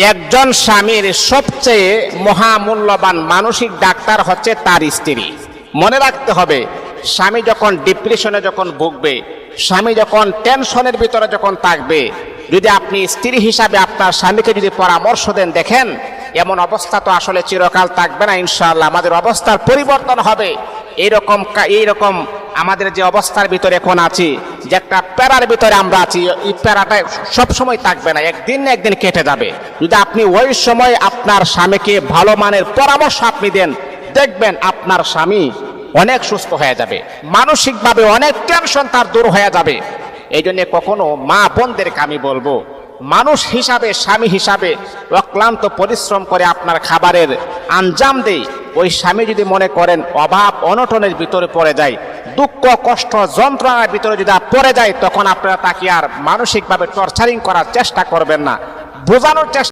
একজন স্বামীর সবচেয়ে মহামূল্যবান মানসিক ডাক্তার হচ্ছে তার স্ত্রী। মনে রাখতে হবে, স্বামী যখন ডিপ্রেশনে যখন ভুগবে, স্বামী যখন টেনশনের ভিতরে যখন থাকবে, যদি আপনি স্ত্রী হিসাবে আপনার স্বামীকে যদি পরামর্শ দেন, দেখেন এমন অবস্থা তো আসলে চিরকাল থাকবে না, ইনশাআল্লাহ আমাদের অবস্থার পরিবর্তন হবে। এইরকম আমাদের যে অবস্থার ভিতরে এখন আছি, যে একটা প্যারার ভিতরে আমরা আছি, এই প্যারাটা সবসময় থাকবে না, একদিন না একদিন কেটে যাবে। যদি আপনি ওই সময় আপনার স্বামীকে ভালো মানের পরামর্শ আপনি দেন, দেখবেন আপনার স্বামী অনেক সুস্থ হয়ে যাবে, মানসিকভাবে অনেক টেনশন তার দূর হয়ে যাবে। এই জন্য কখনো মা বোনদেরকে আমি বলবো, মানুষ হিসাবে, স্বামী হিসাবে অক্লান্ত পরিশ্রম করে আপনার খাবারের আঞ্জাম দেই, ওই স্বামী যদি মনে করেন অভাব অনটনের ভিতরে পড়ে যায়, দুঃখ কষ্ট যন্ত্রণার ভিতরে যদি পড়ে যায়, তখন আপনারা তাকে আর মানসিকভাবে টর্চারিং করার চেষ্টা করবেন না, বোঝানোর চেষ্টা